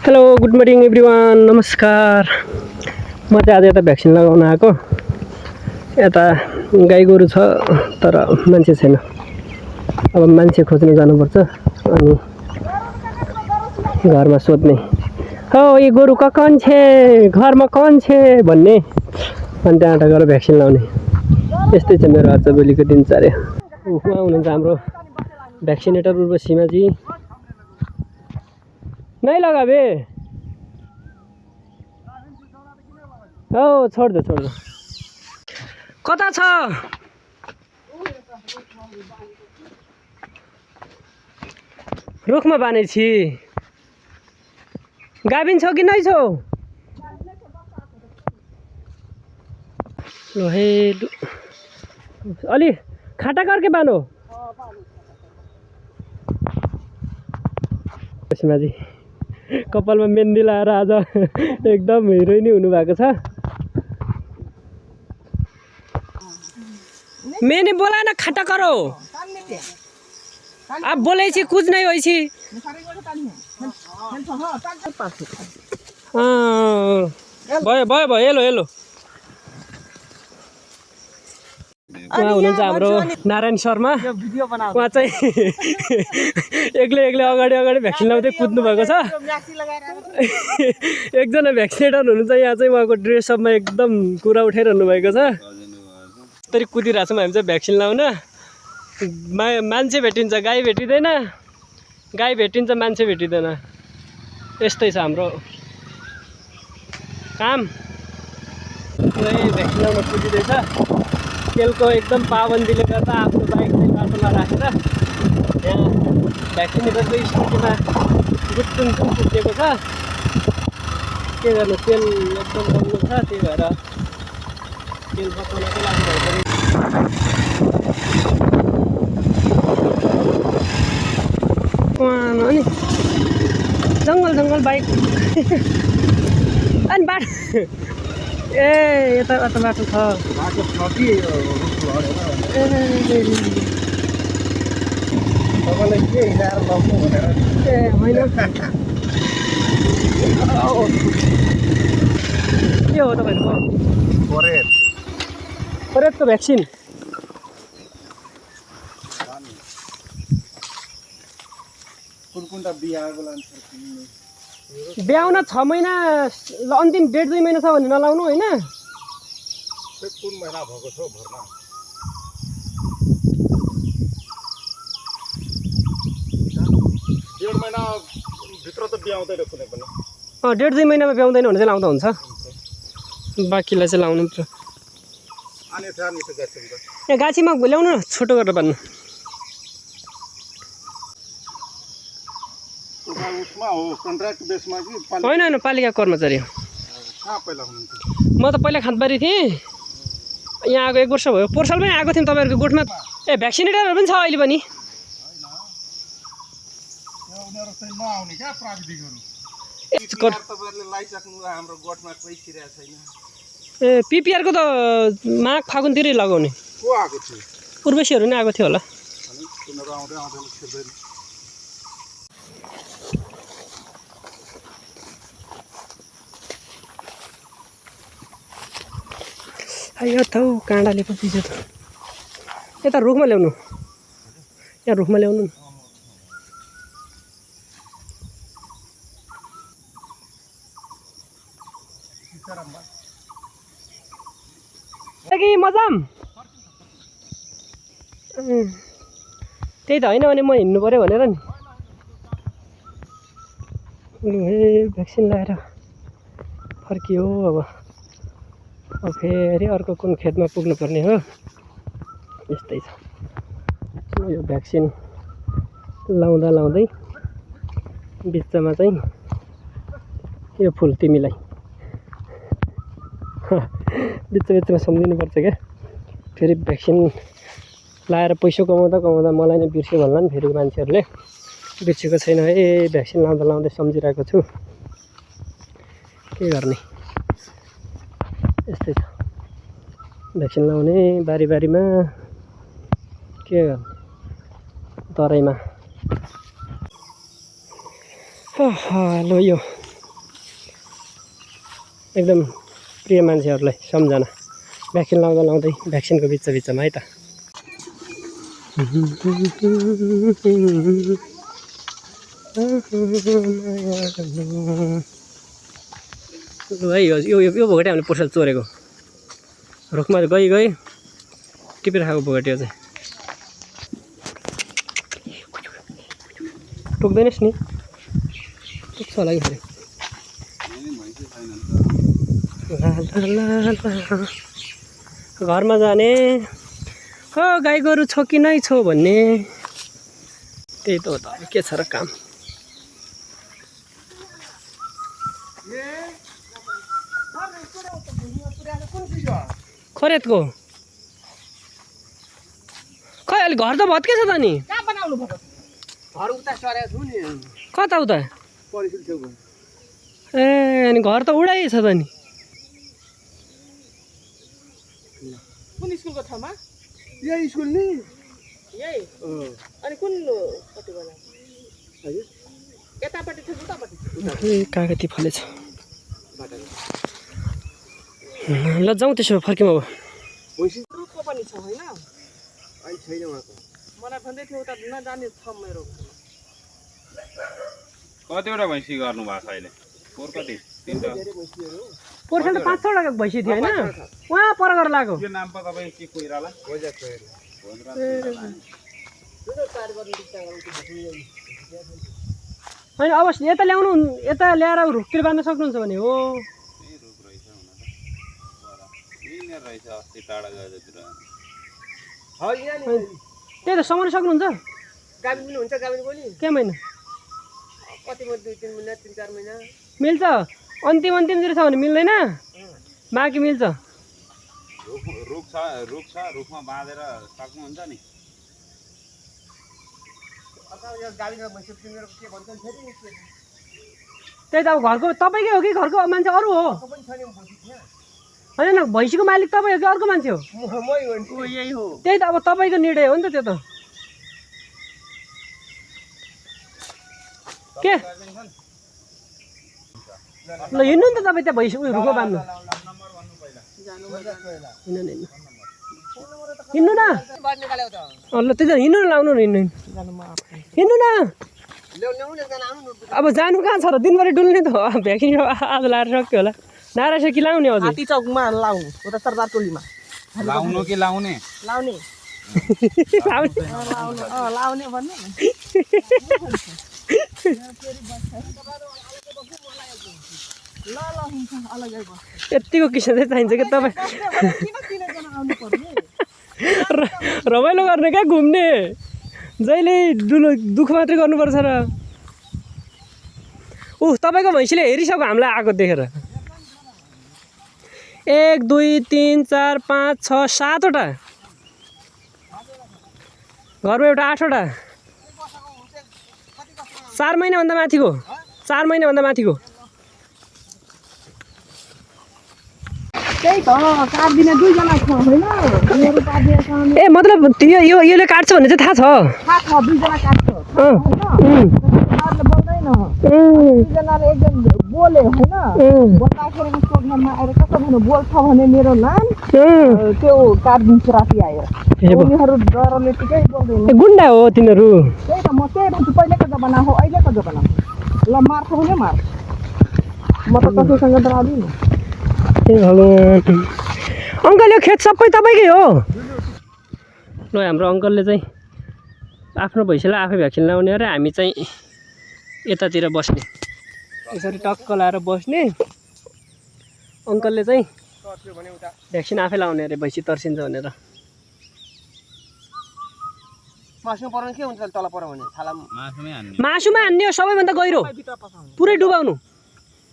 Hello good morning everyone नमस्कार। म चाहिँ आज यता भ्याक्सिन लगाउन आएको। यता गाई गोरु छ तर मान्छे छैन। अब मान्छे खोज्न जानुपर्छ अनि घरमा सोध्ने हो ये गोरु का कौन छे घरमा कौन छे भन्ने अनि त्यहाँबाट गएर भ्याक्सिन लाउने। यस्तै छ मेरो आजभोलिको दिनचर्या। उहाँ हुनुहुन्छ हाम्रो भ्याक्सिनेटर उर्वशीमाजी। नहीं लगा बे ओ छोड़ दो कता छ रुखमा बानै छि गाभिन छ कि नै छौ लो हे अलि खाटा करके बानो सीमाजी कपालमा मेहन्दी लाएर आज एकदम हिरोइनी हुनुभएको छ। मैंने बोला ना खट्टा करो आप बोले छी कुछ नहीं होई छी। भयो भयो भयो हेलो हेलो उहाँ हुनुहुन्छ हाम्रो नारायण शर्मा। उहाँ चाहिँ एक्लै अगाडि भ्याक्सिन लाउँदै कुद्नु भएको छ। एकजना भ्याक्सिनेटर हुनुहुन्छ यहाँ चाहिँ उहाँको ड्रेसअपमा एकदम कुरा उठाइरहनु भएको छ। त्यसरी कुदिरहेको छौँ हामी चाहिँ भ्याक्सिन लाउन। मान्छे भेटिन्छ गाई भेटिँदैन, गाई भेटिन्छ मान्छे भेटिँदैन। यस्तै छ हाम्रो काम। भ्याक्सिन लाउन कुदिँदैछ। तेलको एकदम पाबन्दीले गर्दा आफ्नो बाइक चाहिँ बाटोमा राखेर यहाँ भ्याक्सिनेटरको स्थितिमा गुटुङ पुगेको छ। के गर्नु तेल एकदम महँगो छ, त्यही भएर तेल बचाउनको लागि भयो। अनि जङ्गल बाइक अनि बाटो ए यता बाटो छ कि तपाईँलाई के हिँडाएर लग्नु भनेर ए होइन के हो तपाईँहरूको फरेदको भ्याक्सिन ब्याउन 6 महिना अन्तिम 1.5-2 महिना छ भने नलाउनु होइन। कुन महिना भएको छ भर्ना 1.5 महिना भित्र त ब्याउँदैन कुनै पनि। 1.5-2 महिनामा ब्याउँदैन भने चाहिँ लाउँदा हुन्छ। बाँकीलाई चाहिँ लाउनु पर्छ। यहाँ गाछीमा ल्याउनु न छोटो गरेर बान्नु। होइन पालिका कर्मचारी हो। म त पहिला खाँदबारी थिएँ, यहाँ आएको 1 वर्ष भयो। पोर्सालमै आएको थियौँ तपाईँहरूको गोठमा। ए भ्याक्सिनेटरहरू पनि छ अहिले पनि। ए पिपिआरको त माघ फागुनतिरै लगाउने उर्वशीहरू नै आएको थियो होला। यो त काँडाले पो पिज्यो त। यता रुखमा ल्याउनु, यहाँ रुखमा ल्याउनु। कि मजाम त्यही त होइन भने म हिँड्नु पऱ्यो भनेर नि। ए भ्याक्सिन लगाएर फर्कियो। अब फेरि अर्को कुन खेतमा पुग्नुपर्ने हो। यस्तै छ यो भ्याक्सिन लाउँदै बिचमा चाहिँ यो फुल तिमीलाई बिचमा सम्झिनुपर्छ क्या। फेरि भ्याक्सिन लाएर पैसा कमाउँदा मलाई नै बिर्स्यो भन्ला नि फेरि मान्छेहरूले। बिर्सेको छैन है, भ्याक्सिन लाउँदै सम्झिरहेको छु। के गर्ने यस्तै छ भ्याक्सिन लाउने बारीमा के गर्ने तराईमा। ल यो एकदम प्रिय मान्छेहरूलाई सम्झना भ्याक्सिन लाउँदा लाउँदै भ्याक्सिनको बिचमा है त है यो भोगटे हामीले पुर्साद चोरेको रुखमा गई टिपेर खाएको भोगटे हो चाहिँ टोक्दैनस् नि टोक्छ होला कि फेरि घरमा जाने हो गाई गोरु छ कि नै छौ भन्ने त्यही त हो त के छ र काम खरेतको खै अहिले घर त भत्के छ त नि कता उता ए अनि घर त उडाइ छ त नि कुन स्कुलको ठाउँमा यही स्कुल नि यही अनि कुन पट्टि होला हजुर यतापट्टि थियो उतापट्टि कागती फलेछ ल जाउँ त्यसो भए फर्क्यौँ अब रुखको पनि छ होइन अहिले छैन उहाँको मलाई भन्दै थियो उता नजाने छ मेरो कतिवटा भैँसी गर्नु भएको छ अहिले पोहोर कति तिनवटा पोर्सन त 5-6 वटा भैँसी थियो होइन उहाँ पर गरेर लाग्यो यो नाम पो तपाईँ के कोइराला होइन अवश्य यता ल्याउनु यता ल्याएर रुखतिर बाँध्न सक्नुहुन्छ भने हो रहेछ अस्ति टाढा गएतिर त्यही त समाउन सक्नुहुन्छ गाबिन पनि हुन्छ गाबिन पनि के महिना कति महिना 2-3 महिना 3-4 महिना मिल्छ अन्तिमतिर छ भने मिल्दैन बाँकी मिल्छ रुख छ रुखमा बाँधेर सक्नुहुन्छ नि त्यही त अब घरको तपाईँकै हो कि घरको मान्छे अरू हो होइन भैँसीको मालिक तपाईँ हो कि अर्को मान्छे हो यही हो त्यही त अब तपाईँको निर्णय हो नि त त्यो त के ल हिँड्नु नि त तपाईँ त्यहाँ भैँसी उयो रुखमा बाँध्नु हिँड्नु न ल त्यही त हिँड्नु न लाउनु न हिँड्नु न अब जानु कहाँ छ र दिनभरि डुल्ने त हो भ्याक्सिन आज लाएर सक्यो होला नारायण कि लाउने हजुर हात्ती चौकमा लाउनु उता सरदार टोलीमा लाउनु कि लाउने लाउने लाउने भन्नु यतिको किसिम चाहिँ चाहिन्छ कि तपाईँ रमाइलो गर्ने क्या घुम्ने जहिले दुःख मात्रै गर्नुपर्छ र तपाईँको भैँसीले हेरिसक्यो हामीलाई आएको देखेर 1 2 3 4 5 6 7 वटा घरमा एउटा 8 वटा 4 महिनाभन्दा माथिको 4 महिनाभन्दा माथिको त्यही त 4 दिने 2 जना छ होइन मेरो पार्टी ए मतलब योले काट्छ भन्ने चाहिँ थाहा छ 2 जना काट्छ होइन उनीहरूले बोल्दैन 2 जनाले एकदम बोले होइन बोल्दाखेरि सोध्नमा आएर कस्तो भन्नु बोल्छ भने मेरो नाम त्यो काट्दिन्छ राति आएर उनीहरू डरले टिकै बोल्दैन गुन्डा हो तिनीहरू त्यही त म त्यही भन्छु पहिलेको जमाना हो अहिलेको जमाना ल मार्छ भने मार म त कसैसँग डराउँदिनँ अङ्कल यो खेत सबै तपाईँकै हो ल हाम्रो अङ्कलले चाहिँ आफ्नो भैँसीलाई आफै भ्याक्सिन लाउने अरे हामी चाहिँ यतातिर बस्ने यसरी टक्क लाएर बस्ने अङ्कलले चाहिँ भ्याक्सिन आफै लाउने अरे भैँसी तर्सिन्छ भनेर मासुमा पर्ने के हुन्छ तल पर्यो भने छाला मासुमा हान्ने हो सबैभन्दा गहिरो पुरै डुबाउनु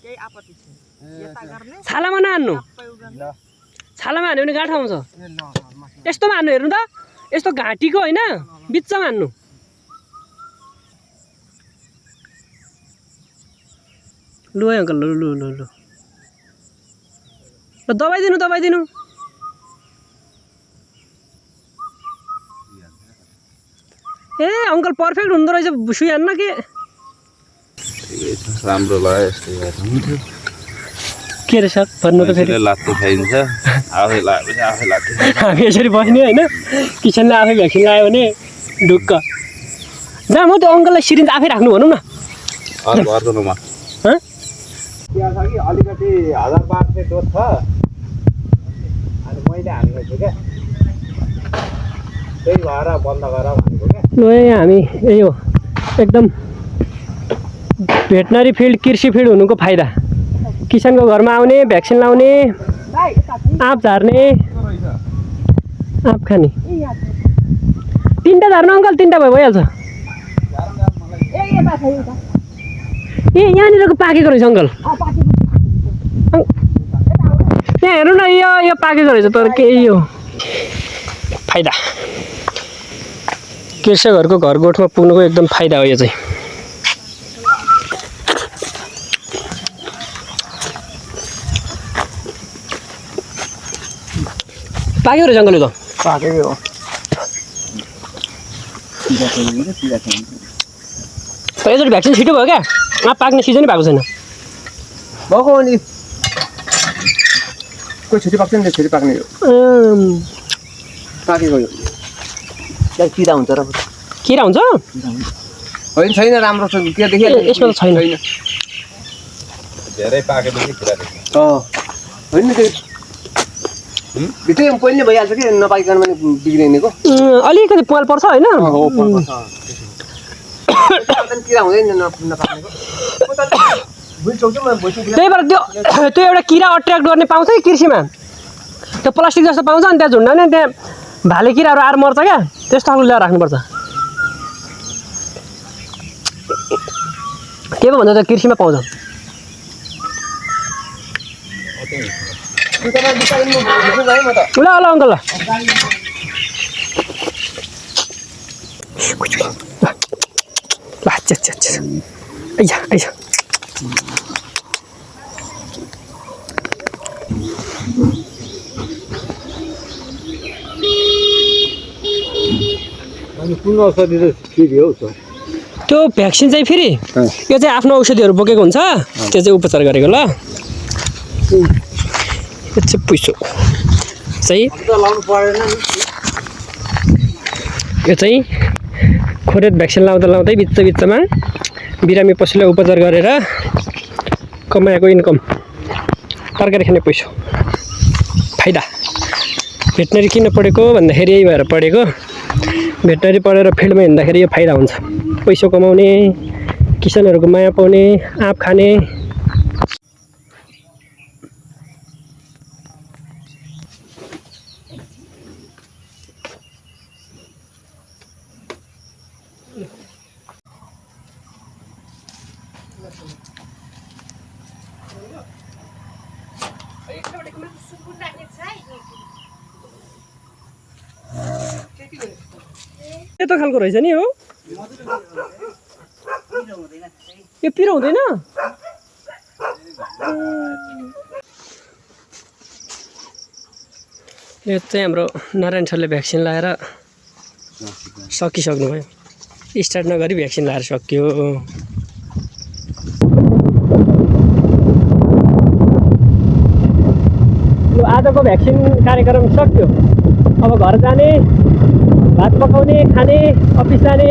केही आपत्ति छैन यता गर्ने छालामा नहान्नु छालामा हान्यो भने गाँठो आउँछ यस्तोमा हान्नु हेर्नु त यस्तो घाँटीको होइन बिचमा हान्नु लु है अङ्कल लु लु लु लु ल दबाई दिनु ए अङ्कल पर्फेक्ट हुँदो रहेछ सुई हान्न के राम्रो लाग्यो यस्तो के रे सर भन्नु त फेरि लात्ते खाइन्छ आफै लगाएपछि आफै लात्ते हामी यसरी बस्ने होइन किसनले आफै भ्याक्सिन लगायो भने ढुक्क जहाँ म त्यो अङ्कललाई सिरिन्ज आफै राख्नु भनौँ न अर्को रुममा हँ त्यहाँ छ कि अलिकति 1000-1200 डोज छ अनि मैले हालेको छु क्या त्यही भएर बन्द गर भनेको क्या ल यहाँ हामी यही हो एकदम भेटनरी फिल्ड कृषि फिल्ड हुनुको फाइदा किसानको घरमा आउने भ्याक्सिन लाउने आँप झार्ने आँप खाने 3टा झार्नु अङ्कल 3टा भइहाल्छ ए यहाँनिरको पाकेको रहेछ अङ्कल त्यहाँ हेर्नु न यो पाकेको रहेछ तर केही हो फाइदा कृषकहरूको घर गोठमा पुग्नुको एकदम फाइदा हो यो चाहिँ पाक्यो रहेछ अङ्कल यो त पाकेकै हो तर यसरी भ्याक्सिन छिटो भयो क्या पाक्ने सिजनै भएको छैन भएको हो नि कोही छुट्टी पाक्छ नि छुट्टी पाक्ने हो पाकेको यो त्यहाँ किरा हुन्छ र किरा हुन्छ होइन छैन राम्रो छ के देखियो यसमा त छैन धेरै पाकेपछि कुरा देख्छ होइन त्यो भित्रै पहिले भइहाल्छ कि नपाइकन पनि बिग्रिनेको अलिकति पाल पर्छ होइन हो पर्छ किरा हुँदैन नपाक्नेको त्यही भएर त्यो एउटा किरा अट्र्याक्ट गर्ने पाउँछ कि कृषिमा त्यो प्लास्टिक जस्तो पाउँछ अनि त्यहाँ झुन्ड्याउने त्यहाँ भाले किराहरू आएर मर्छ क्या त्यस्तो खालको ल्याएर राख्नुपर्छ के पो भन्छ त्यो कृषिमा पाउँछ ल ल अङ्कल ल आइया आइया अनि कुन औषधि त फेरि हौ सर त्यो भ्याक्सिन चाहिँ फेरि यो चाहिँ आफ्नो औषधिहरू बोकेको हुन्छ त्यो चाहिँ उपचार गरेको ल यो चाहिँ पुइसो चाहिँ लाउनु परेन नि यो चाहिँ खोरेत भ्याक्सिन लाउँदै बिचमा बिरामी पशुलाई उपचार गरेर कमाएको इन्कम तरकारी खाने पैसा फाइदा भेटनरी किन पढेको भन्दाखेरि यही भएर पढेको भेटनरी पढेर फिल्डमा हिँड्दाखेरि यो फाइदा हुन्छ पैसा कमाउने किसानहरूको माया पाउने आँप खाने यस्तो खालको रहेछ नि हो यो पिरो हुँदैन यो चाहिँ हाम्रो नारायण सरले भ्याक्सिन लगाएर सकिसक्नु भयो स्टार्ट नगरी भ्याक्सिन लगाएर सकियो यो आजको भ्याक्सिन कार्यक्रम सक्यो अब घर जाने भात पकाउने खाने अफिस जाने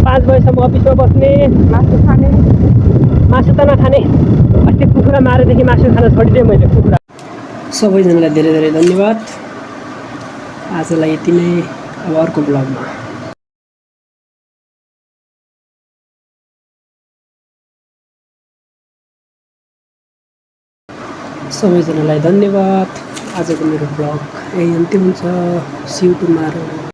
5 बजेसम्म अफिसमा बस्ने मासु खाने मासु त नखाने अस्ति कुखुरा मारेदेखि मासु खान छोडिदिएँ मैले कुखुरा सबैजनालाई धेरै धेरै धन्यवाद आजलाई यति नै अब अर्को ब्लगमा सबैजनालाई धन्यवाद आजको मेरो ब्लग यही अन्त्य हुन्छ सी यू टुमारो